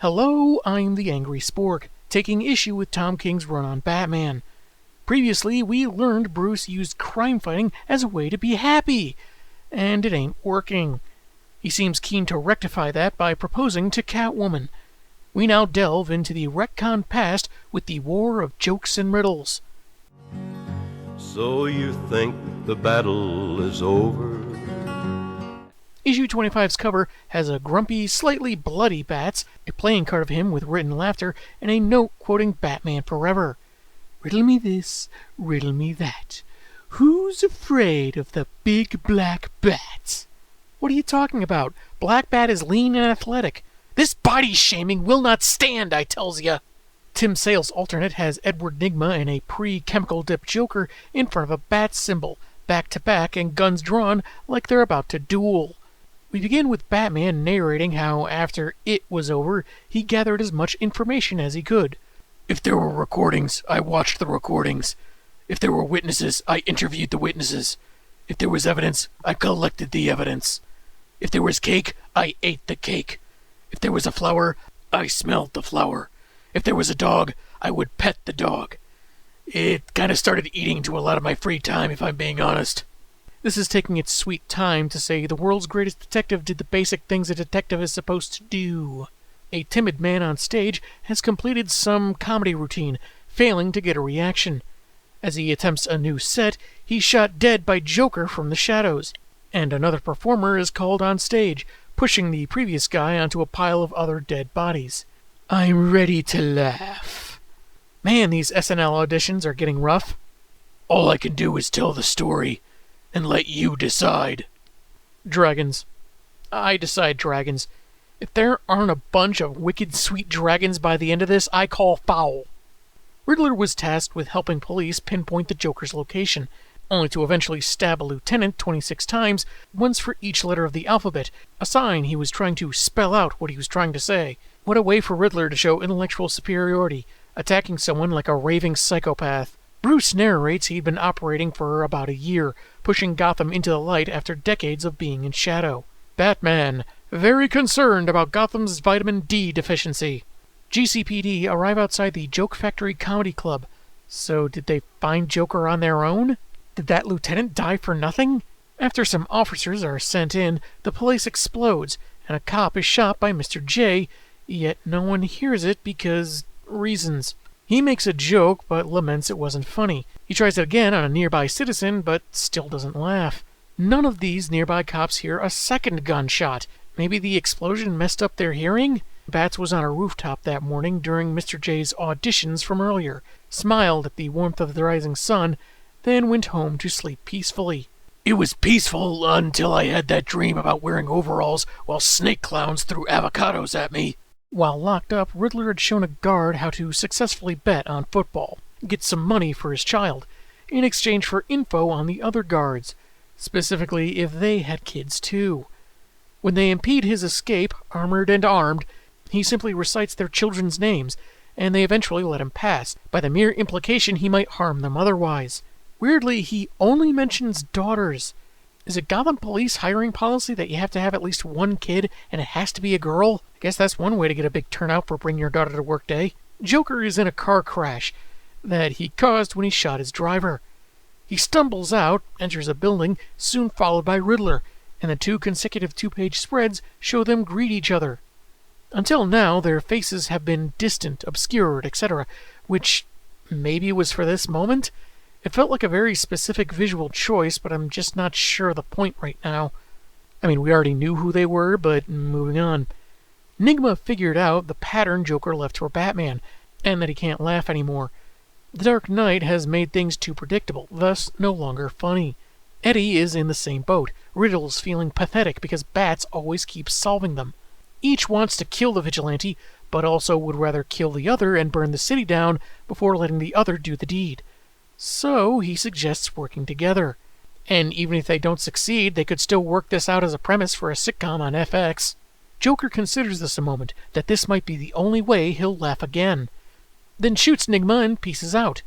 Hello, I'm the Angry Spork, taking issue with Tom King's run on Batman. Previously, we learned Bruce used crime fighting as a way to be happy, and it ain't working. He seems keen to rectify that by proposing to Catwoman. We now delve into the retcon past with the War of Jokes and Riddles. So you think the battle is over? Issue 25's cover has a grumpy, slightly bloody Bats, a playing card of him with written laughter, and a note quoting Batman Forever. Riddle me this, riddle me that. Who's afraid of the big black bat? What are you talking about? Black Bat is lean and athletic. This body-shaming will not stand, I tells ya. Tim Sale's alternate has Edward Nygma and a pre-chemical dip Joker in front of a bat symbol, back-to-back and guns drawn like they're about to duel. We begin with Batman narrating how, after it was over, he gathered as much information as he could. If there were recordings, I watched the recordings. If there were witnesses, I interviewed the witnesses. If there was evidence, I collected the evidence. If there was cake, I ate the cake. If there was a flower, I smelled the flower. If there was a dog, I would pet the dog. It kind of started eating into a lot of my free time, if I'm being honest. This is taking its sweet time to say the world's greatest detective did the basic things a detective is supposed to do. A timid man on stage has completed some comedy routine, failing to get a reaction. As he attempts a new set, he's shot dead by Joker from the shadows, and another performer is called on stage, pushing the previous guy onto a pile of other dead bodies. I'm ready to laugh. Man, these SNL auditions are getting rough. All I can do is tell the story, and let you decide. Dragons. I decide dragons. If there aren't a bunch of wicked sweet dragons by the end of this, I call foul. Riddler was tasked with helping police pinpoint the Joker's location, only to eventually stab a lieutenant 26 times, once for each letter of the alphabet, a sign he was trying to spell out what he was trying to say. What a way for Riddler to show intellectual superiority, attacking someone like a raving psychopath. Bruce narrates he'd been operating for about a year, pushing Gotham into the light after decades of being in shadow. Batman, very concerned about Gotham's vitamin D deficiency. GCPD arrive outside the Joke Factory Comedy Club. So did they find Joker on their own? Did that lieutenant die for nothing? After some officers are sent in, the place explodes, and a cop is shot by Mr. J, yet no one hears it because reasons. He makes a joke, but laments it wasn't funny. He tries it again on a nearby citizen, but still doesn't laugh. None of these nearby cops hear a second gunshot. Maybe the explosion messed up their hearing? Bats was on a rooftop that morning during Mr. J's auditions from earlier, smiled at the warmth of the rising sun, then went home to sleep peacefully. It was peaceful until I had that dream about wearing overalls while snake clowns threw avocados at me. While locked up, Riddler had shown a guard how to successfully bet on football, get some money for his child, in exchange for info on the other guards, specifically if they had kids too. When they impede his escape, armored and armed, he simply recites their children's names, and they eventually let him pass, by the mere implication he might harm them otherwise. Weirdly, he only mentions daughters. Is it Gotham Police hiring policy that you have to have at least one kid and it has to be a girl? I guess that's one way to get a big turnout for Bring Your Daughter to Work Day. Joker is in a car crash that he caused when he shot his driver. He stumbles out, enters a building, soon followed by Riddler, and the two consecutive two-page spreads show them greet each other. Until now, their faces have been distant, obscured, etc., which maybe was for this moment? It felt like a very specific visual choice, but I'm just not sure of the point right now. I mean, we already knew who they were, but moving on. Nygma figured out the pattern Joker left for Batman, and that he can't laugh anymore. The Dark Knight has made things too predictable, thus no longer funny. Eddie is in the same boat, Riddles feeling pathetic because Bats always keeps solving them. Each wants to kill the vigilante, but also would rather kill the other and burn the city down before letting the other do the deed. So he suggests working together. And even if they don't succeed, they could still work this out as a premise for a sitcom on FX. Joker considers this a moment, that this might be the only way he'll laugh again. Then shoots Nygma and pieces out.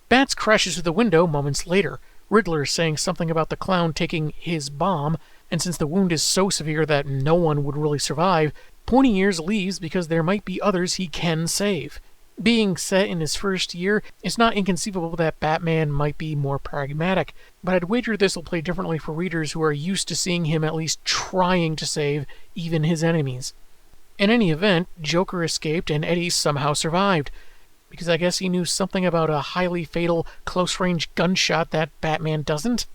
Bats crashes through the window moments later, Riddler saying something about the clown taking his bomb, and since the wound is so severe that no one would really survive, Pointy Ears leaves because there might be others he can save. Being set in his first year, it's not inconceivable that Batman might be more pragmatic, but I'd wager this will play differently for readers who are used to seeing him at least trying to save even his enemies. In any event, Joker escaped and Eddie somehow survived, because I guess he knew something about a highly fatal close-range gunshot that Batman doesn't.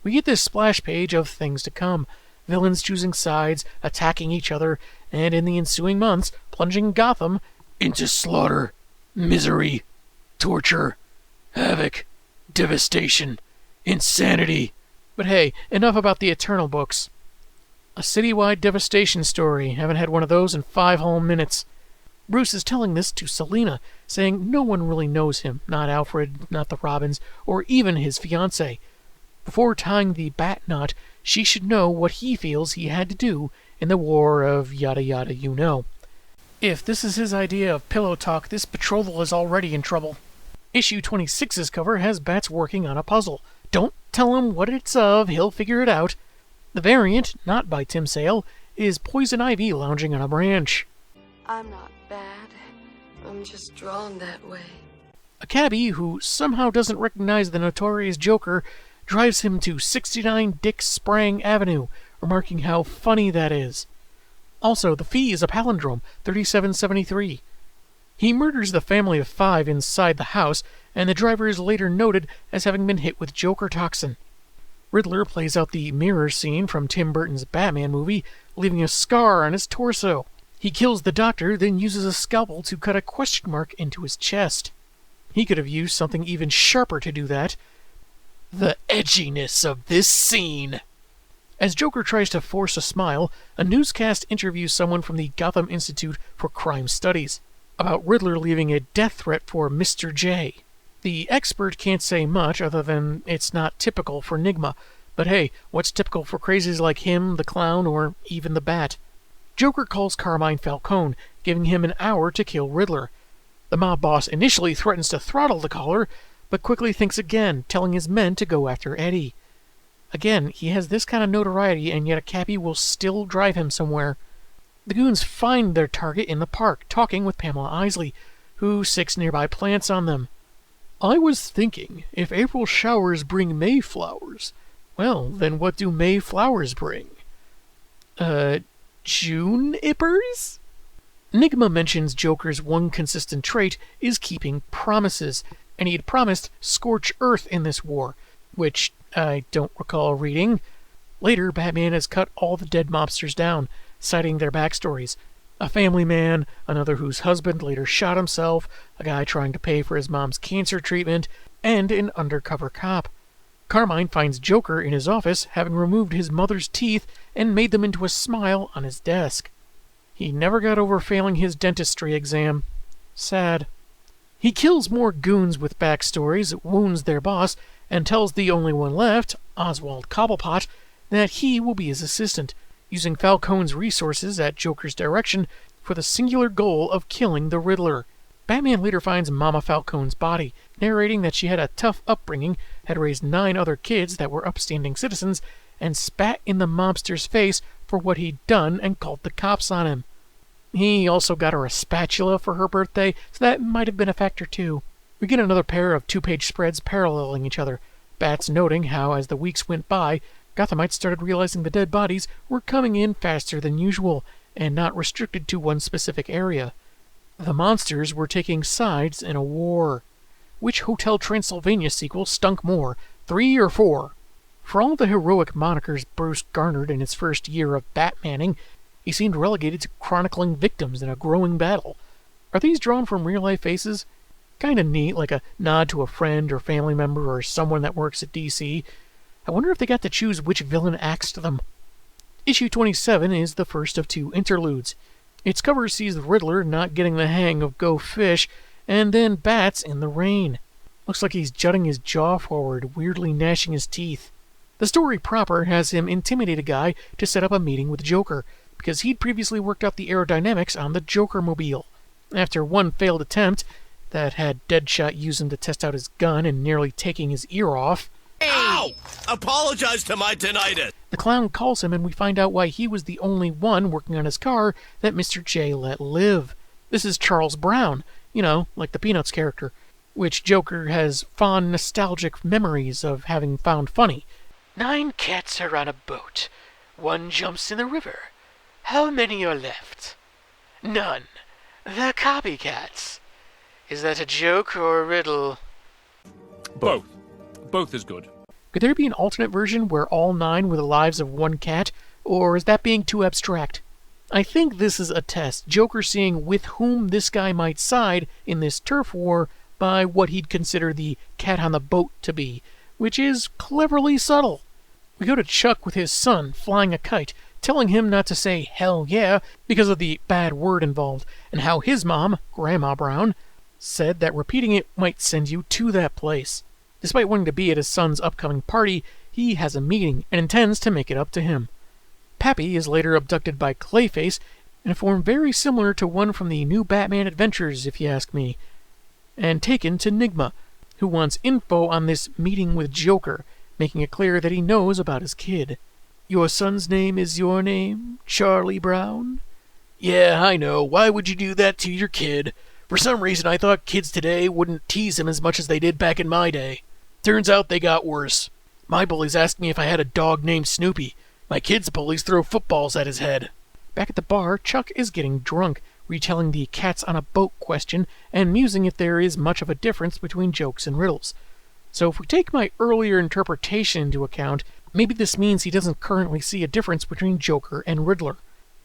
We get this splash page of things to come, villains choosing sides, attacking each other, and in the ensuing months, plunging Gotham into slaughter, misery, torture, havoc, devastation, insanity. But hey, enough about the Eternal books. A citywide devastation story. Haven't had one of those in 5 whole minutes. Bruce is telling this to Selina, saying no one really knows him, not Alfred, not the Robins, or even his fiancée. Before tying the bat knot, she should know what he feels he had to do in the war of yada yada you know. If this is his idea of pillow talk, this betrothal is already in trouble. Issue 26's cover has Bats working on a puzzle. Don't tell him what it's of, he'll figure it out. The variant, not by Tim Sale, is Poison Ivy lounging on a branch. I'm not bad. I'm just drawn that way. A cabbie who somehow doesn't recognize the notorious Joker drives him to 69 Dick Sprang Avenue, remarking how funny that is. Also, the fee is a palindrome, 3773. He murders the family of 5 inside the house, and the driver is later noted as having been hit with Joker toxin. Riddler plays out the mirror scene from Tim Burton's Batman movie, leaving a scar on his torso. He kills the doctor, then uses a scalpel to cut a question mark into his chest. He could have used something even sharper to do that. The edginess of this scene! As Joker tries to force a smile, a newscast interviews someone from the Gotham Institute for Crime Studies about Riddler leaving a death threat for Mr. J. The expert can't say much other than it's not typical for Nigma, but hey, what's typical for crazies like him, the Clown, or even the Bat? Joker calls Carmine Falcone, giving him an hour to kill Riddler. The mob boss initially threatens to throttle the caller, but quickly thinks again, telling his men to go after Eddie. Again, he has this kind of notoriety, and yet a cabbie will still drive him somewhere. The goons find their target in the park, talking with Pamela Isley, who sicks nearby plants on them. I was thinking, if April showers bring May flowers, well, then what do May flowers bring? June-ippers? Nigma mentions Joker's one consistent trait is keeping promises, and he had promised scorch earth in this war, which I don't recall reading. Later, Batman has cut all the dead mobsters down, citing their backstories. A family man, another whose husband later shot himself, a guy trying to pay for his mom's cancer treatment, and an undercover cop. Carmine finds Joker in his office, having removed his mother's teeth and made them into a smile on his desk. He never got over failing his dentistry exam. Sad. He kills more goons with backstories, wounds their boss, and tells the only one left, Oswald Cobblepot, that he will be his assistant, using Falcone's resources at Joker's direction for the singular goal of killing the Riddler. Batman later finds Mama Falcone's body, narrating that she had a tough upbringing, had raised 9 other kids that were upstanding citizens, and spat in the mobster's face for what he'd done and called the cops on him. He also got her a spatula for her birthday, so that might have been a factor too. We get another pair of 2-page spreads paralleling each other, Bats noting how, as the weeks went by, Gothamites started realizing the dead bodies were coming in faster than usual, and not restricted to one specific area. The monsters were taking sides in a war. Which Hotel Transylvania sequel stunk more, 3 or 4? For all the heroic monikers Bruce garnered in his first year of Batmaning, he seemed relegated to chronicling victims in a growing battle. Are these drawn from real-life faces? Kinda neat, like a nod to a friend or family member or someone that works at DC. I wonder if they got to choose which villain axed them. Issue 27 is the first of 2 interludes. Its cover sees the Riddler not getting the hang of Go Fish, and then Bats in the rain. Looks like he's jutting his jaw forward, weirdly gnashing his teeth. The story proper has him intimidate a guy to set up a meeting with Joker, because he'd previously worked out the aerodynamics on the Joker-mobile. After one failed attempt, that had Deadshot use him to test out his gun and nearly taking his ear off, Ow! Apologize to my tinnitus. The clown calls him, and we find out why he was the only one working on his car that Mr. J let live. This is Charles Brown, like the Peanuts character, which Joker has fond nostalgic memories of having found funny. 9 cats are on a boat. 1 jumps in the river. How many are left? None. They're copycats. Is that a joke or a riddle? Both. Both is good. Could there be an alternate version where all 9 were the lives of 1 cat, or is that being too abstract? I think this is a test, Joker seeing with whom this guy might side in this turf war by what he'd consider the cat on the boat to be, which is cleverly subtle. We go to Chuck with his son flying a kite, telling him not to say hell yeah because of the bad word involved, and how his mom, Grandma Brown, said that repeating it might send you to that place. Despite wanting to be at his son's upcoming party, he has a meeting and intends to make it up to him. Pappy is later abducted by Clayface in a form very similar to one from the new Batman Adventures, if you ask me, and taken to Nigma, who wants info on this meeting with Joker, making it clear that he knows about his kid. Your son's name is your name, Charlie Brown? Yeah, I know. Why would you do that to your kid? For some reason, I thought kids today wouldn't tease him as much as they did back in my day. Turns out they got worse. My bullies asked me if I had a dog named Snoopy. My kids' bullies throw footballs at his head. Back at the bar, Chuck is getting drunk, retelling the cats on a boat question and musing if there is much of a difference between jokes and riddles. So if we take my earlier interpretation into account, maybe this means he doesn't currently see a difference between Joker and Riddler.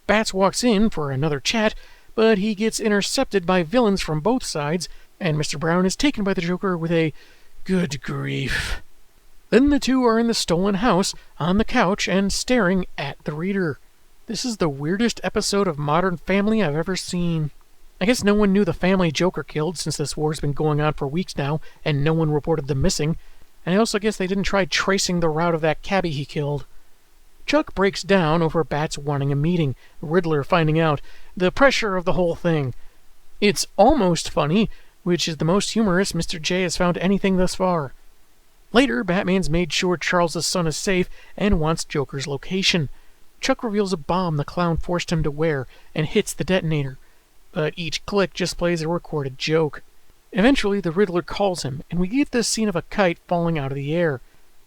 Bats walks in for another chat, but he gets intercepted by villains from both sides, and Mr. Brown is taken by the Joker with a good grief. Then the two are in the stolen house, on the couch, and staring at the reader. This is the weirdest episode of Modern Family I've ever seen. I guess no one knew the family Joker killed, since this war's been going on for weeks now, and no one reported them missing. And I also guess they didn't try tracing the route of that cabbie he killed. Chuck breaks down over Bats wanting a meeting, Riddler finding out, the pressure of the whole thing. It's almost funny, which is the most humorous Mr. J has found anything thus far. Later, Batman's made sure Charles' son is safe and wants Joker's location. Chuck reveals a bomb the clown forced him to wear and hits the detonator, but each click just plays a recorded joke. Eventually, the Riddler calls him, and we get this scene of a kite falling out of the air.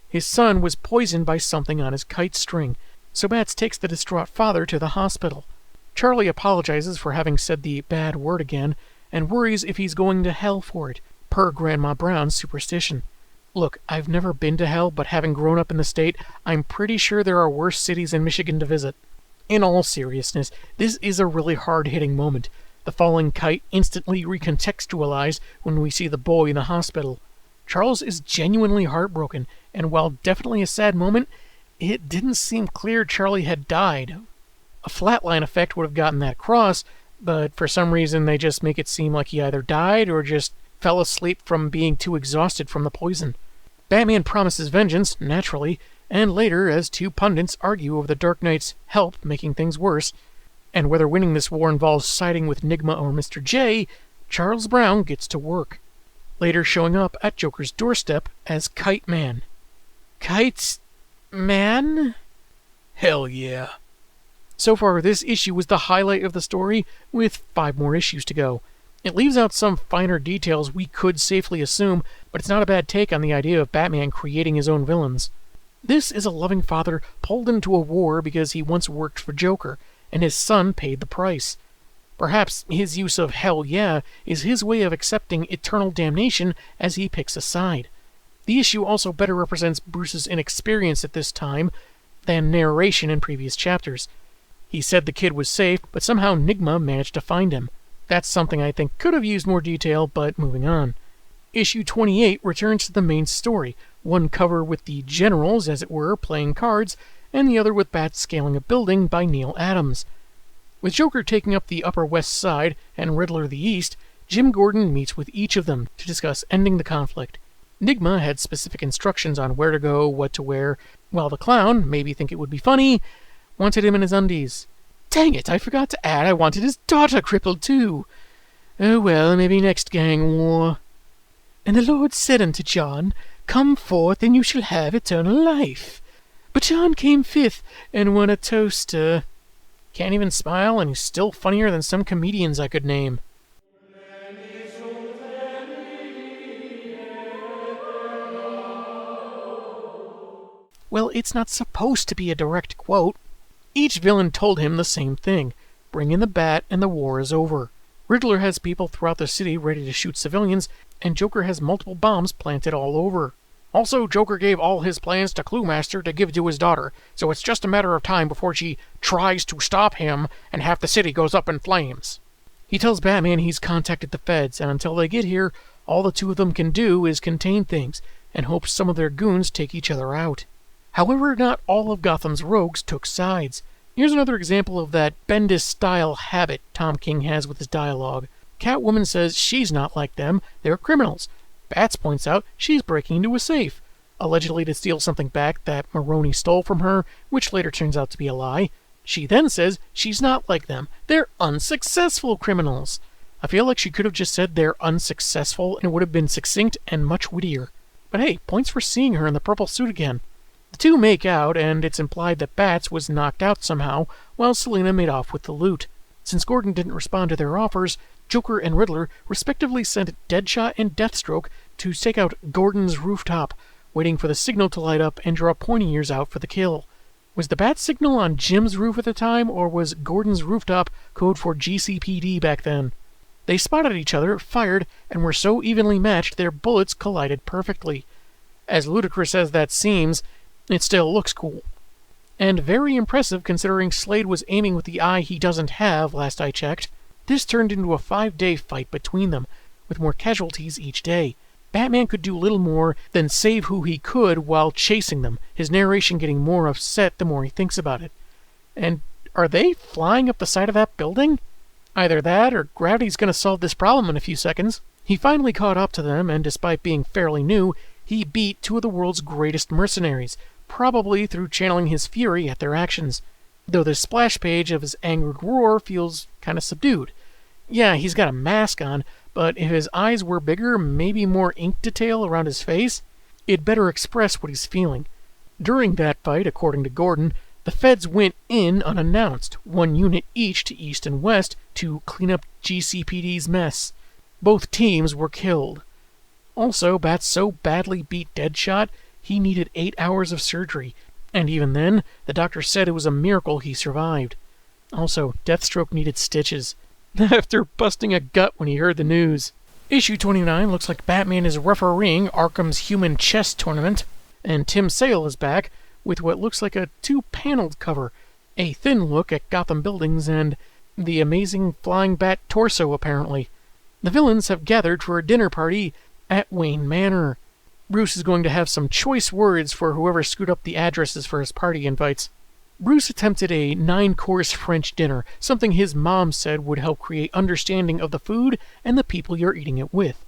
His son was poisoned by something on his kite string, so Bats takes the distraught father to the hospital. Charlie apologizes for having said the bad word again, and worries if he's going to hell for it, per Grandma Brown's superstition. Look, I've never been to hell, but having grown up in the state, I'm pretty sure there are worse cities in Michigan to visit. In all seriousness, this is a really hard-hitting moment. The falling kite instantly recontextualized when we see the boy in the hospital. Charles is genuinely heartbroken, and while definitely a sad moment, it didn't seem clear Charlie had died. A flatline effect would have gotten that across, but for some reason they just make it seem like he either died or just fell asleep from being too exhausted from the poison. Batman promises vengeance, naturally, and later, as two pundits argue over the Dark Knight's help making things worse, and whether winning this war involves siding with Nigma or Mr. J, Charles Brown gets to work, later showing up at Joker's doorstep as Kite Man. Kite Man? Hell yeah. So far, this issue was the highlight of the story, with 5 more issues to go. It leaves out some finer details we could safely assume, but it's not a bad take on the idea of Batman creating his own villains. This is a loving father pulled into a war because he once worked for Joker, and his son paid the price. Perhaps his use of hell yeah is his way of accepting eternal damnation as he picks a side. The issue also better represents Bruce's inexperience at this time than narration in previous chapters. He said the kid was safe, but somehow Nigma managed to find him. That's something I think could have used more detail, but moving on. Issue 28 returns to the main story, one cover with the generals, as it were, playing cards, and the other with Bats scaling a building by Neil Adams. With Joker taking up the Upper West Side and Riddler the East, Jim Gordon meets with each of them to discuss ending the conflict. Nigma had specific instructions on where to go, what to wear, while the clown, maybe think it would be funny, wanted him in his undies. Dang it, I forgot to add I wanted his daughter crippled too. Oh well, maybe next gang war. And the Lord said unto John, Come forth and you shall have eternal life. But John came fifth and won a toaster. Can't even smile, and he's still funnier than some comedians I could name. Well, it's not supposed to be a direct quote. Each villain told him the same thing. Bring in the bat and the war is over. Riddler has people throughout the city ready to shoot civilians, and Joker has multiple bombs planted all over. Also, Joker gave all his plans to Cluemaster to give to his daughter, so it's just a matter of time before she tries to stop him and half the city goes up in flames. He tells Batman he's contacted the feds, and until they get here, all the two of them can do is contain things, and hope some of their goons take each other out. However, not all of Gotham's rogues took sides. Here's another example of that Bendis-style habit Tom King has with his dialogue. Catwoman says she's not like them, they're criminals. Bats points out she's breaking into a safe, allegedly to steal something back that Maroni stole from her, which later turns out to be a lie. She then says she's not like them, they're unsuccessful criminals. I feel like she could have just said they're unsuccessful and it would have been succinct and much wittier. But hey, points for seeing her in the purple suit again. The two make out, and it's implied that Bats was knocked out somehow, while Selina made off with the loot. Since Gordon didn't respond to their offers, Joker and Riddler respectively sent Deadshot and Deathstroke to stake out Gordon's rooftop, waiting for the signal to light up and draw pointy ears out for the kill. Was the bat signal on Jim's roof at the time, or was Gordon's rooftop code for GCPD back then? They spotted each other, fired, and were so evenly matched their bullets collided perfectly. As ludicrous as that seems, it still looks cool. And very impressive considering Slade was aiming with the eye he doesn't have, last I checked. This turned into a 5-day fight between them, with more casualties each day. Batman could do little more than save who he could while chasing them, his narration getting more upset the more he thinks about it. And are they flying up the side of that building? Either that, or gravity's gonna solve this problem in a few seconds. He finally caught up to them, and despite being fairly new, he beat two of the world's greatest mercenaries, probably through channeling his fury at their actions. Though the splash page of his angered roar feels kinda subdued. Yeah, he's got a mask on, but if his eyes were bigger, maybe more ink detail around his face, it'd better express what he's feeling. During that fight, according to Gordon, the feds went in unannounced, 1 unit each to east and west, to clean up GCPD's mess. Both teams were killed. Also, Bat so badly beat Deadshot, he needed 8 hours of surgery, and even then, the doctor said it was a miracle he survived. Also, Deathstroke needed stitches, after busting a gut when he heard the news. Issue 29 looks like Batman is refereeing Arkham's Human Chess Tournament, and Tim Sale is back with what looks like a 2-paneled cover, a thin look at Gotham buildings, and the amazing flying bat torso, apparently. The villains have gathered for a dinner party at Wayne Manor. Bruce is going to have some choice words for whoever screwed up the addresses for his party invites. Bruce attempted a 9-course French dinner, something his mom said would help create understanding of the food and the people you're eating it with.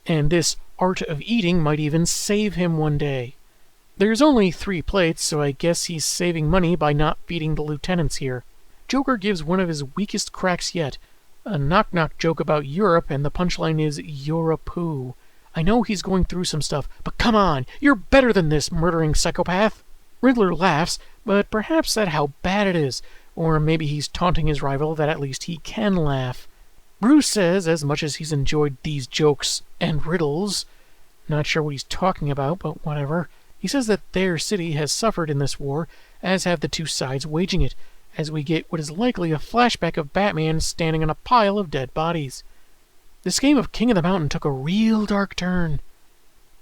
And this art of eating might even save him one day. There's only 3 plates, so I guess he's saving money by not feeding the lieutenants here. Joker gives one of his weakest cracks yet, a knock-knock joke about Europe, and the punchline is Europe-poo. I know he's going through some stuff, but come on, you're better than this, murdering psychopath. Riddler laughs, but perhaps at how bad it is, or maybe he's taunting his rival that at least he can laugh. Bruce says, as much as he's enjoyed these jokes and riddles, not sure what he's talking about, but whatever, he says that their city has suffered in this war, as have the two sides waging it, as we get what is likely a flashback of Batman standing on a pile of dead bodies. This game of King of the Mountain took a real dark turn.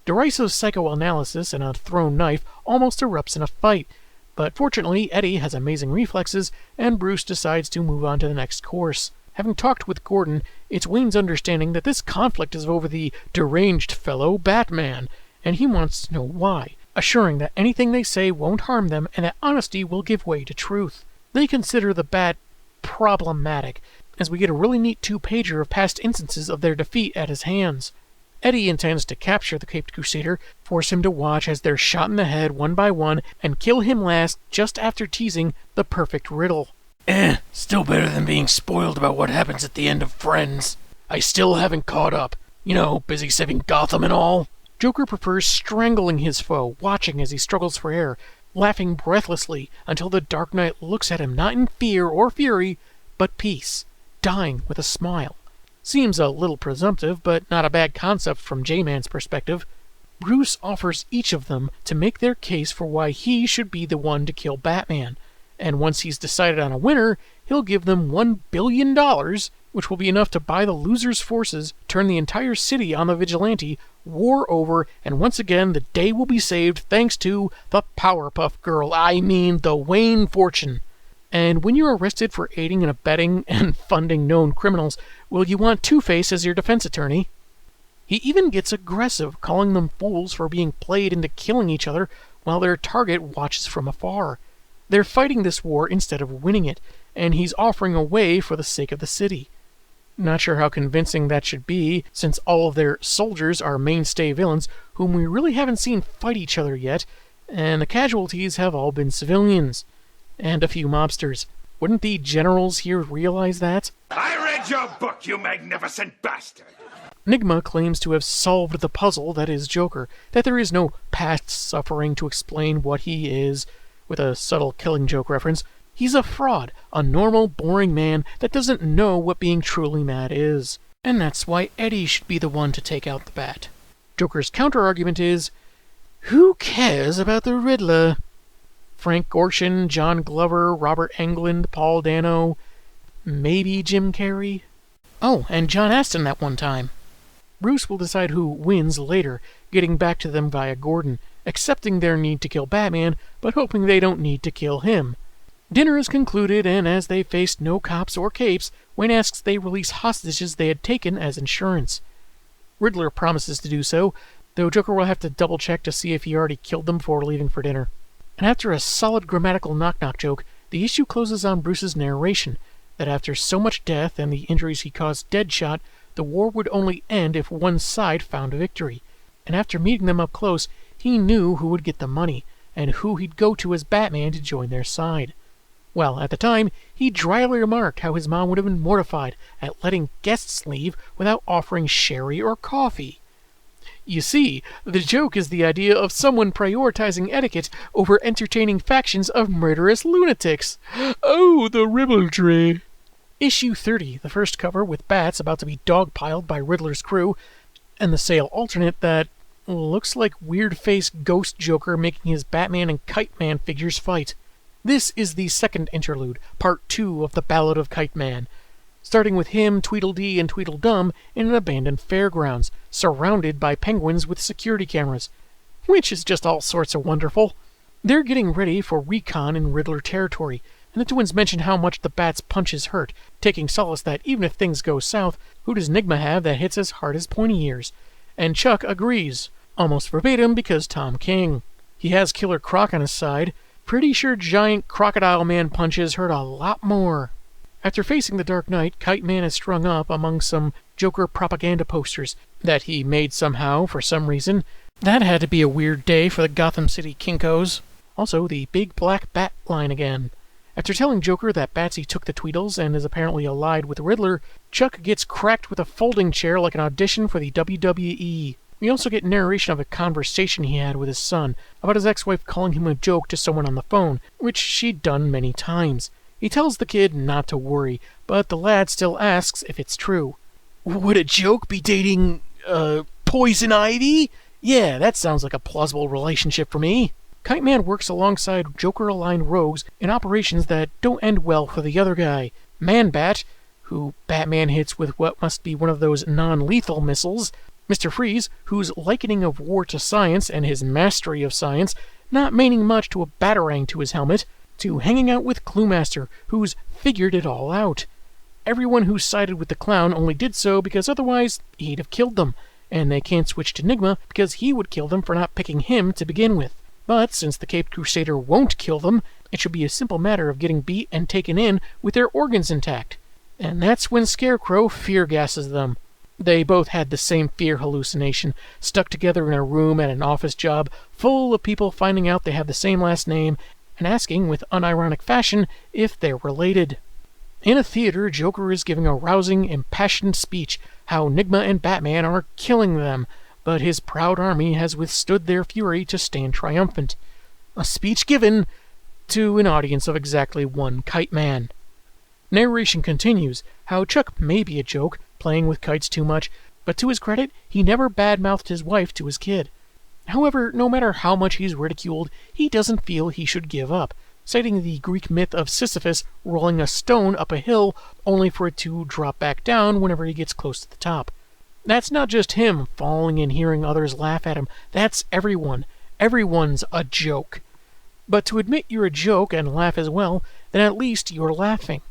Deriso's psychoanalysis and a thrown knife almost erupts in a fight, but fortunately Eddie has amazing reflexes, and Bruce decides to move on to the next course. Having talked with Gordon, it's Wayne's understanding that this conflict is over the deranged fellow Batman, and he wants to know why, assuring that anything they say won't harm them and that honesty will give way to truth. They consider the Bat problematic, as we get a really neat 2-pager of past instances of their defeat at his hands. Eddie intends to capture the Caped Crusader, force him to watch as they're shot in the head one by one, and kill him last just after teasing the perfect riddle. Still better than being spoiled about what happens at the end of Friends. I still haven't caught up. You know, busy saving Gotham and all. Joker prefers strangling his foe, watching as he struggles for air, laughing breathlessly until the Dark Knight looks at him not in fear or fury, but peace, dying with a smile. Seems a little presumptive, but not a bad concept from J-Man's perspective. Bruce offers each of them to make their case for why he should be the one to kill Batman, and once he's decided on a winner, he'll give them $1 billion, which will be enough to buy the loser's forces, turn the entire city on the vigilante, war over, and once again the day will be saved thanks to the Powerpuff Girl, the Wayne Fortune. And when you're arrested for aiding and abetting and funding known criminals, will you want Two-Face as your defense attorney? He even gets aggressive, calling them fools for being played into killing each other while their target watches from afar. They're fighting this war instead of winning it, and he's offering a way for the sake of the city. Not sure how convincing that should be, since all of their soldiers are mainstay villains whom we really haven't seen fight each other yet, and the casualties have all been civilians. And a few mobsters. Wouldn't the generals here realize that? I read your book, you magnificent bastard! Nigma claims to have solved the puzzle that is Joker, that there is no past suffering to explain what he is, with a subtle Killing Joke reference. He's a fraud, a normal, boring man that doesn't know what being truly mad is. And that's why Eddie should be the one to take out the Bat. Joker's counter-argument is, who cares about the Riddler? Frank Gorshin, John Glover, Robert Englund, Paul Dano, maybe Jim Carrey? Oh, and John Aston that one time. Bruce will decide who wins later, getting back to them via Gordon, accepting their need to kill Batman, but hoping they don't need to kill him. Dinner is concluded, and as they faced no cops or capes, Wayne asks they release hostages they had taken as insurance. Riddler promises to do so, though Joker will have to double-check to see if he already killed them before leaving for dinner. And after a solid grammatical knock-knock joke, the issue closes on Bruce's narration, that after so much death and the injuries he caused Deadshot, the war would only end if one side found a victory. And after meeting them up close, he knew who would get the money, and who he'd go to as Batman to join their side. Well, at the time, he dryly remarked how his mom would have been mortified at letting guests leave without offering sherry or coffee. You see, the joke is the idea of someone prioritizing etiquette over entertaining factions of murderous lunatics. Oh, the ribaldry! Issue 30, the first cover with bats about to be dogpiled by Riddler's crew, and the sale alternate that looks like weird-faced ghost Joker making his Batman and Kite Man figures fight. This is the second interlude, part 2 of the Ballad of Kite Man, starting with him, Tweedle-Dee, and Tweedle-Dum in an abandoned fairgrounds, surrounded by penguins with security cameras, which is just all sorts of wonderful. They're getting ready for recon in Riddler territory, and the twins mention how much the Bat's punches hurt, taking solace that even if things go south, who does Nigma have that hits as hard as pointy ears? And Chuck agrees, almost verbatim because Tom King. He has Killer Croc on his side. Pretty sure giant Crocodile Man punches hurt a lot more. After facing the Dark Knight, Kite Man is strung up among some Joker propaganda posters that he made somehow for some reason. That had to be a weird day for the Gotham City Kinkos. Also, the big black bat line again. After telling Joker that Batsy took the Tweedles and is apparently allied with the Riddler, Chuck gets cracked with a folding chair like an audition for the WWE. We also get narration of a conversation he had with his son about his ex-wife calling him a joke to someone on the phone, which she'd done many times. He tells the kid not to worry, but the lad still asks if it's true. Would a joke be dating, Poison Ivy? Yeah, that sounds like a plausible relationship for me. Kite Man works alongside Joker-aligned rogues in operations that don't end well for the other guy. Man-Bat, who Batman hits with what must be one of those non-lethal missiles. Mr. Freeze, whose likening of war to science and his mastery of science not meaning much to a batarang to his helmet, to hanging out with Cluemaster, who's figured it all out. Everyone who sided with the clown only did so because otherwise he'd have killed them, and they can't switch to Nigma because he would kill them for not picking him to begin with. But since the Caped Crusader won't kill them, it should be a simple matter of getting beat and taken in with their organs intact. And that's when Scarecrow fear gasses them. They both had the same fear hallucination, stuck together in a room at an office job, full of people finding out they have the same last name, and asking with unironic fashion if they're related. In a theater, Joker is giving a rousing, impassioned speech how Nigma and Batman are killing them, but his proud army has withstood their fury to stand triumphant. A speech given to an audience of exactly one kite man. Narration continues how Chuck may be a joke, playing with kites too much, but to his credit, he never badmouthed his wife to his kid. However, no matter how much he's ridiculed, he doesn't feel he should give up, citing the Greek myth of Sisyphus rolling a stone up a hill only for it to drop back down whenever he gets close to the top. That's not just him falling and hearing others laugh at him, that's everyone. Everyone's a joke. But to admit you're a joke and laugh as well, then at least you're laughing.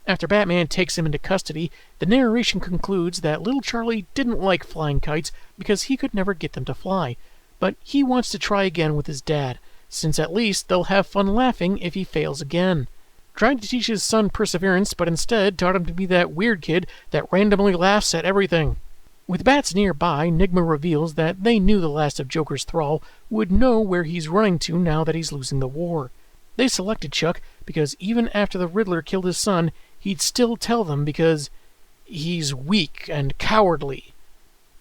After Batman takes him into custody, the narration concludes that little Charlie didn't like flying kites because he could never get them to fly, but he wants to try again with his dad, since at least they'll have fun laughing if he fails again. Trying to teach his son perseverance, but instead taught him to be that weird kid that randomly laughs at everything. With bats nearby, Nigma reveals that they knew the last of Joker's thrall would know where he's running to now that he's losing the war. They selected Chuck because even after the Riddler killed his son, he'd still tell them because he's weak and cowardly.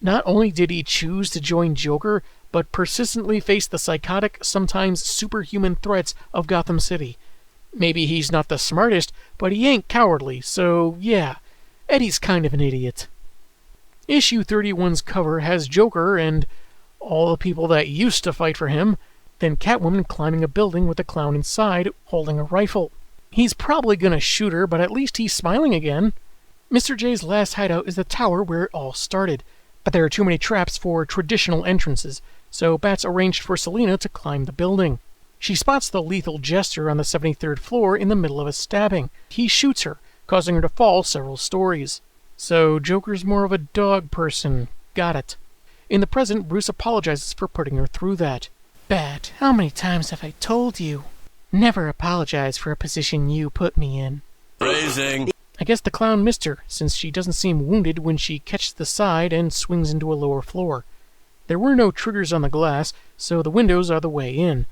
Not only did he choose to join Joker, but persistently face the psychotic, sometimes superhuman threats of Gotham City. Maybe he's not the smartest, but he ain't cowardly, so yeah, Eddie's kind of an idiot. Issue 31's cover has Joker and all the people that used to fight for him, then Catwoman climbing a building with a clown inside holding a rifle. He's probably gonna shoot her, but at least he's smiling again. Mr. J's last hideout is the tower where it all started, but there are too many traps for traditional entrances, so Bats arranged for Selina to climb the building. She spots the lethal jester on the 73rd floor in the middle of a stabbing. He shoots her, causing her to fall several stories. So Joker's more of a dog person. Got it. In the present, Bruce apologizes for putting her through that. Bat, how many times have I told you? Never apologize for a position you put me in. Phrasing. I guess the clown missed her, since she doesn't seem wounded when she catches the side and swings into a lower floor. There were no triggers on the glass, so the windows are the way in.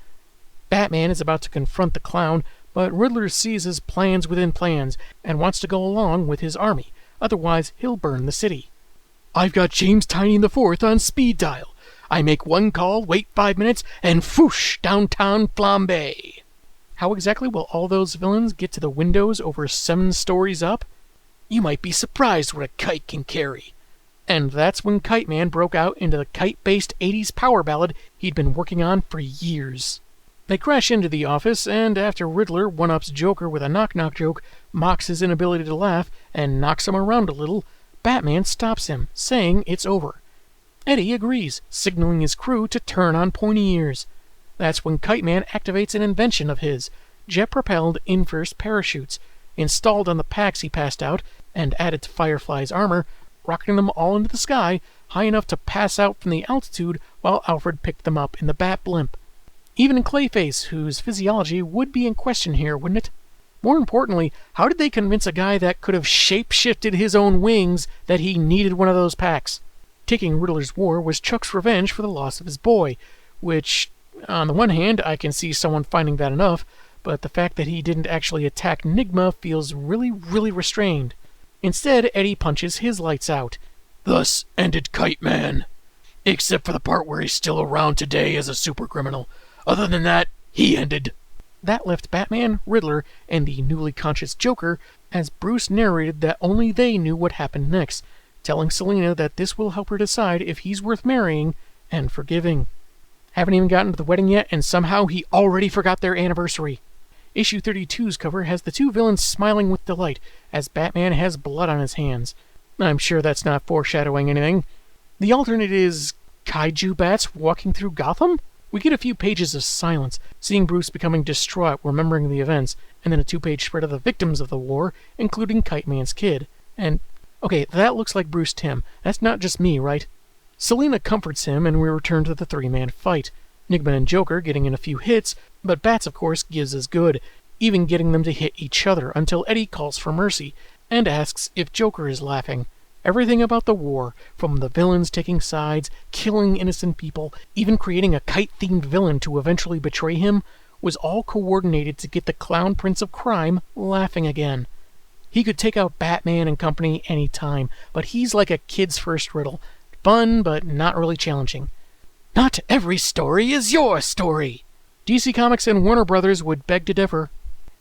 Batman is about to confront the clown, but Riddler sees his plans within plans and wants to go along with his army. Otherwise, he'll burn the city. I've got James Tynion IV on speed dial. I make one call, wait 5 minutes, and foosh, downtown flambe. How exactly will all those villains get to the windows over 7 stories up? You might be surprised what a kite can carry. And that's when Kite Man broke out into the kite-based 80s power ballad he'd been working on for years. They crash into the office, and after Riddler one-ups Joker with a knock-knock joke, mocks his inability to laugh, and knocks him around a little, Batman stops him, saying it's over. Eddie agrees, signaling his crew to turn on pointy ears. That's when Kite Man activates an invention of his, jet-propelled inverse parachutes, installed on the packs he passed out, and added to Firefly's armor, rocketing them all into the sky, high enough to pass out from the altitude while Alfred picked them up in the Bat Blimp. Even in Clayface, whose physiology would be in question here, wouldn't it? More importantly, how did they convince a guy that could have shape-shifted his own wings that he needed one of those packs? Taking Riddler's war was Chuck's revenge for the loss of his boy, which, on the one hand, I can see someone finding that enough, but the fact that he didn't actually attack Nigma feels really, really restrained. Instead, Eddie punches his lights out. Thus ended Kite Man. Except for the part where he's still around today as a supercriminal. Other than that, he ended. That left Batman, Riddler, and the newly conscious Joker, as Bruce narrated that only they knew what happened next, telling Selina that this will help her decide if he's worth marrying and forgiving. Haven't even gotten to the wedding yet, and somehow he already forgot their anniversary. Issue 32's cover has the two villains smiling with delight, as Batman has blood on his hands. I'm sure that's not foreshadowing anything. The alternate is kaiju bats walking through Gotham? We get a few pages of silence, seeing Bruce becoming distraught, remembering the events, and then a 2-page spread of the victims of the war, including Kite Man's kid. And, okay, that looks like Bruce Timm. That's not just me, right? Selina comforts him, and we return to the 3-man fight. Nigma and Joker getting in a few hits, but Bats, of course, gives as good, even getting them to hit each other until Eddie calls for mercy, and asks if Joker is laughing. Everything about the war, from the villains taking sides, killing innocent people, even creating a kite-themed villain to eventually betray him, was all coordinated to get the clown prince of crime laughing again. He could take out Batman and company any time, but he's like a kid's first riddle. Fun, but not really challenging. Not every story is your story! DC Comics and Warner Brothers would beg to differ.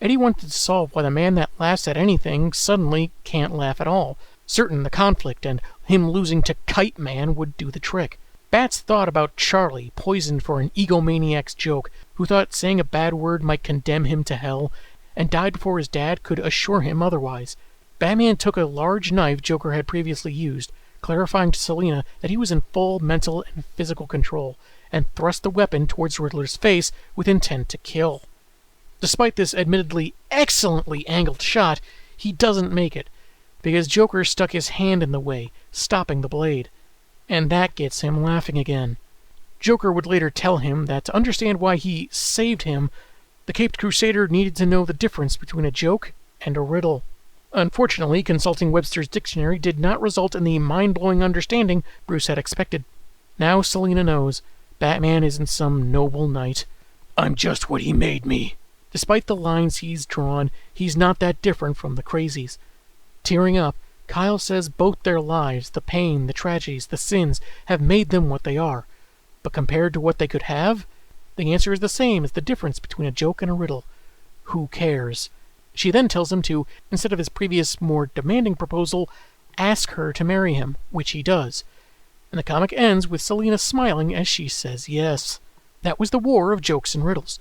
Eddie wanted to solve why the man that laughs at anything suddenly can't laugh at all. Certain the conflict and him losing to Kite Man would do the trick. Bats thought about Charlie, poisoned for an egomaniac's joke, who thought saying a bad word might condemn him to hell, and died before his dad could assure him otherwise. Batman took a large knife Joker had previously used, clarifying to Selina that he was in full mental and physical control, and thrust the weapon towards Riddler's face with intent to kill. Despite this admittedly excellently angled shot, he doesn't make it, because Joker stuck his hand in the way, stopping the blade. And that gets him laughing again. Joker would later tell him that to understand why he saved him, the Caped Crusader needed to know the difference between a joke and a riddle. Unfortunately, consulting Webster's dictionary did not result in the mind-blowing understanding Bruce had expected. Now Selina knows. Batman isn't some noble knight. I'm just what he made me. Despite the lines he's drawn, he's not that different from the crazies. Tearing up, Kyle says both their lives, the pain, the tragedies, the sins, have made them what they are. But compared to what they could have, the answer is the same as the difference between a joke and a riddle. Who cares? She then tells him to, instead of his previous, more demanding proposal, ask her to marry him, which he does. And the comic ends with Selina smiling as she says yes. That was the war of jokes and riddles.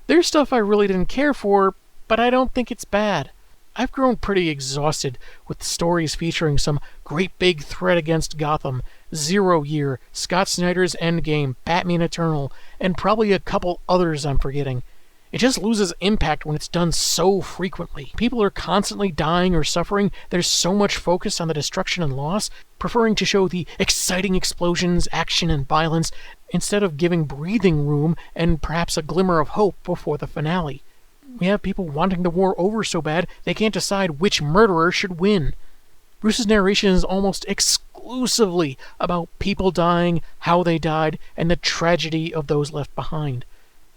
There's stuff I really didn't care for, but I don't think it's bad. I've grown pretty exhausted with stories featuring some great big threat against Gotham, 0 Year, Scott Snyder's Endgame, Batman Eternal, and probably a couple others I'm forgetting. It just loses impact when it's done so frequently. People are constantly dying or suffering. There's so much focus on the destruction and loss, preferring to show the exciting explosions, action, and violence, instead of giving breathing room and perhaps a glimmer of hope before the finale. We have people wanting the war over so bad they can't decide which murderer should win. Bruce's narration is almost exclusively about people dying, how they died, and the tragedy of those left behind.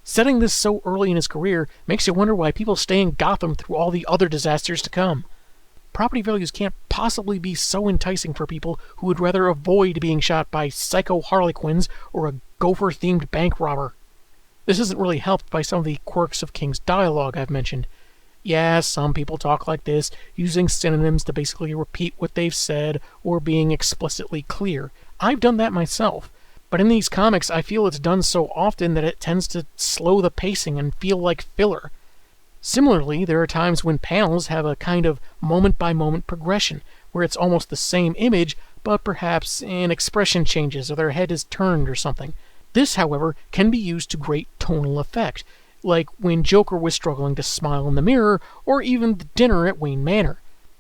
Setting this so early in his career makes you wonder why people stay in Gotham through all the other disasters to come. Property values can't possibly be so enticing for people who would rather avoid being shot by psycho harlequins or a gopher-themed bank robber. This isn't really helped by some of the quirks of King's dialogue I've mentioned. Yeah, some people talk like this, using synonyms to basically repeat what they've said or being explicitly clear. I've done that myself. But in these comics, I feel it's done so often that it tends to slow the pacing and feel like filler. Similarly, there are times when panels have a kind of moment-by-moment progression, where it's almost the same image, but perhaps an expression changes or their head is turned or something. This, however, can be used to great tonal effect, like when Joker was struggling to smile in the mirror, or even the dinner at Wayne Manor.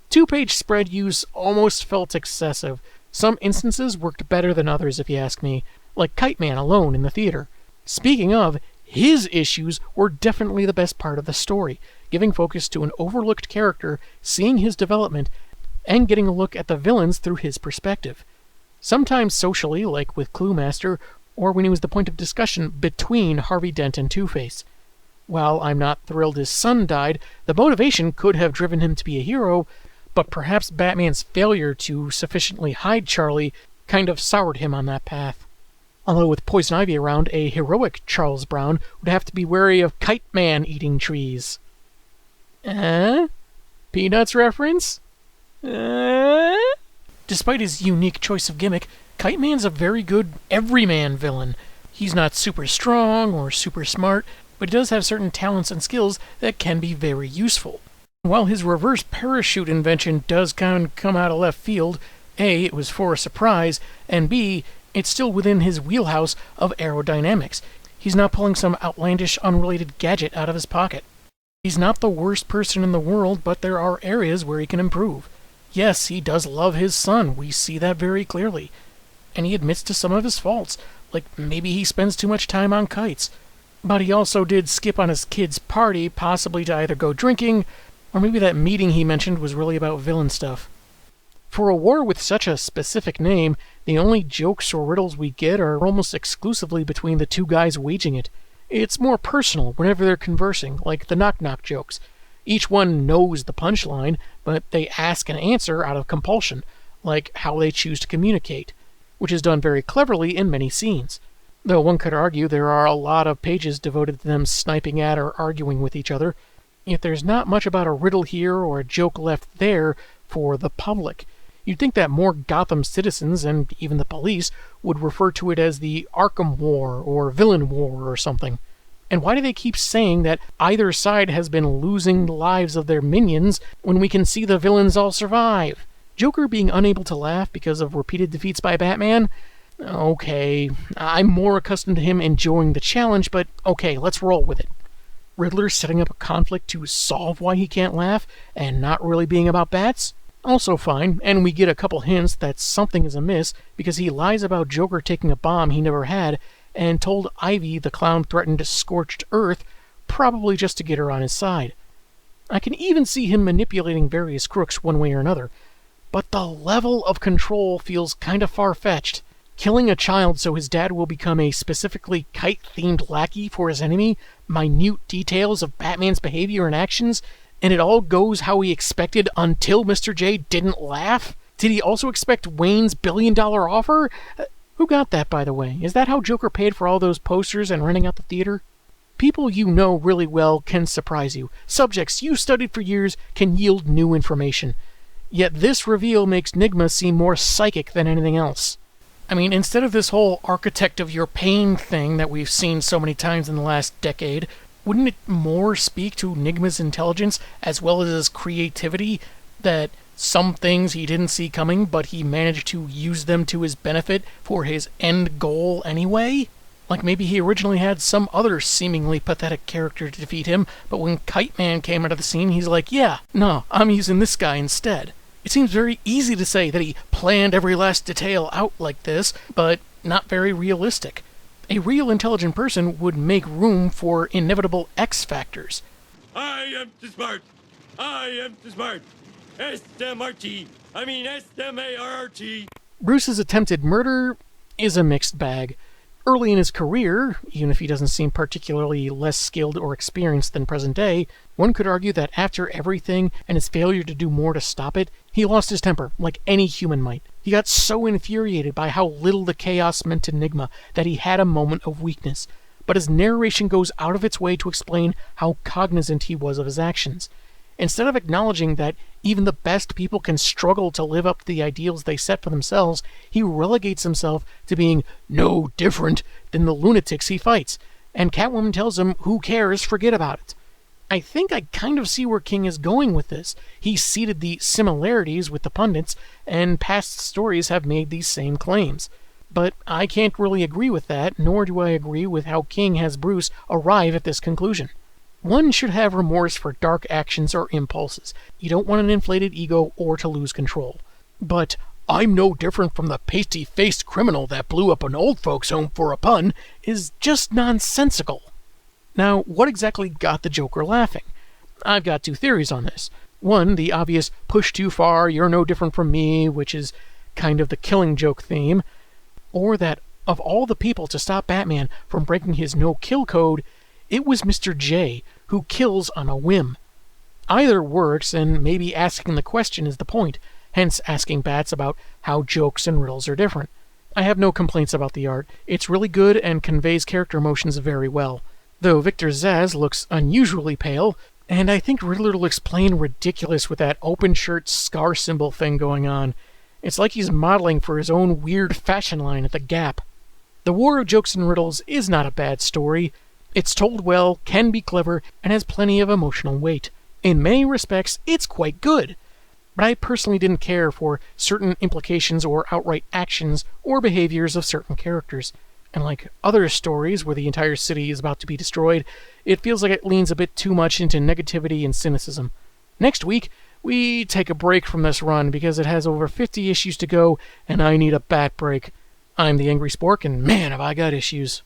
2-page spread use almost felt excessive. Some instances worked better than others, if you ask me, like Kite Man alone in the theater. Speaking of, his issues were definitely the best part of the story, giving focus to an overlooked character, seeing his development, and getting a look at the villains through his perspective. Sometimes socially, like with Clue Master, or when he was the point of discussion between Harvey Dent and Two-Face. While I'm not thrilled his son died, the motivation could have driven him to be a hero, but perhaps Batman's failure to sufficiently hide Charlie kind of soured him on that path. Although with Poison Ivy around, a heroic Charles Brown would have to be wary of Kite Man eating trees. Peanuts reference? Despite his unique choice of gimmick, Kite Man's a very good everyman villain. He's not super strong or super smart, but he does have certain talents and skills that can be very useful. While his reverse parachute invention does kind of come out of left field, A, it was for a surprise, and B, it's still within his wheelhouse of aerodynamics. He's not pulling some outlandish, unrelated gadget out of his pocket. He's not the worst person in the world, but there are areas where he can improve. Yes, he does love his son, we see that very clearly. And he admits to some of his faults, like maybe he spends too much time on kites. But he also did skip on his kid's party, possibly to either go drinking, or maybe that meeting he mentioned was really about villain stuff. For a war with such a specific name, the only jokes or riddles we get are almost exclusively between the two guys waging it. It's more personal whenever they're conversing, like the knock-knock jokes. Each one knows the punchline, but they ask and answer out of compulsion, like how they choose to communicate. which is done very cleverly in many scenes. Though one could argue there are a lot of pages devoted to them sniping at or arguing with each other, yet there's not much about a riddle here or a joke left there for the public. You'd think that more Gotham citizens, and even the police, would refer to it as the Arkham War or Villain War or something. And why do they keep saying that either side has been losing the lives of their minions when we can see the villains all survive? Joker being unable to laugh because of repeated defeats by Batman? Okay, I'm more accustomed to him enjoying the challenge, but okay, let's roll with it. Riddler setting up a conflict to solve why he can't laugh, and not really being about bats? Also fine, and we get a couple hints that something is amiss because he lies about Joker taking a bomb he never had and told Ivy the clown threatened scorched earth, probably just to get her on his side. I can even see him manipulating various crooks one way or another, but the level of control feels kinda far-fetched. Killing a child so his dad will become a specifically kite-themed lackey for his enemy, minute details of Batman's behavior and actions, and it all goes how he expected until Mr. J didn't laugh? Did he also expect Wayne's billion-dollar offer? Who got that, by the way? Is that how Joker paid for all those posters and renting out the theater? People you know really well can surprise you. Subjects you studied for years can yield new information. Yet this reveal makes Nigma seem more psychic than anything else. I mean, instead of this whole architect of your pain thing that we've seen so many times in the last decade, wouldn't it more speak to Nigma's intelligence as well as his creativity that some things he didn't see coming, but he managed to use them to his benefit for his end goal anyway? Like maybe he originally had some other seemingly pathetic character to defeat him, but when Kite Man came out of the scene, he's like, yeah, no, I'm using this guy instead. It seems very easy to say that he planned every last detail out like this, but not very realistic. A real intelligent person would make room for inevitable X factors. I am too smart. I am too smart. S-M-R-T. I mean S-M-A-R-R-T. Bruce's attempted murder is a mixed bag. Early in his career, even if he doesn't seem particularly less skilled or experienced than present day, one could argue that after everything and his failure to do more to stop it, he lost his temper, like any human might. He got so infuriated by how little the chaos meant to Nigma that he had a moment of weakness, but his narration goes out of its way to explain how cognizant he was of his actions. Instead of acknowledging that even the best people can struggle to live up to the ideals they set for themselves, he relegates himself to being no different than the lunatics he fights, and Catwoman tells him, who cares, forget about it. I think I kind of see where King is going with this. He seeded the similarities with the pundits, and past stories have made these same claims. But I can't really agree with that, nor do I agree with how King has Bruce arrive at this conclusion. One should have remorse for dark actions or impulses. You don't want an inflated ego or to lose control. But I'm no different from the pasty-faced criminal that blew up an old folks' home for a pun is just nonsensical. Now, what exactly got the Joker laughing? I've got two theories on this. One, the obvious push too far, you're no different from me, which is kind of the Killing Joke theme. Or that of all the people to stop Batman from breaking his no-kill code, it was Mr. J who kills on a whim. Either works, and maybe asking the question is the point, hence asking Bats about how jokes and riddles are different. I have no complaints about the art. It's really good and conveys character emotions very well. Though Victor Zsasz looks unusually pale, and I think Riddler looks plain ridiculous with that open shirt scar symbol thing going on. It's like he's modeling for his own weird fashion line at the Gap. The War of Jokes and Riddles is not a bad story. It's told well, can be clever, and has plenty of emotional weight. In many respects, it's quite good. But I personally didn't care for certain implications or outright actions or behaviors of certain characters. And like other stories where the entire city is about to be destroyed, it feels like it leans a bit too much into negativity and cynicism. Next week, we take a break from this run because it has over 50 issues to go, and I need a bat break. I'm the Angry Spork, and man, have I got issues.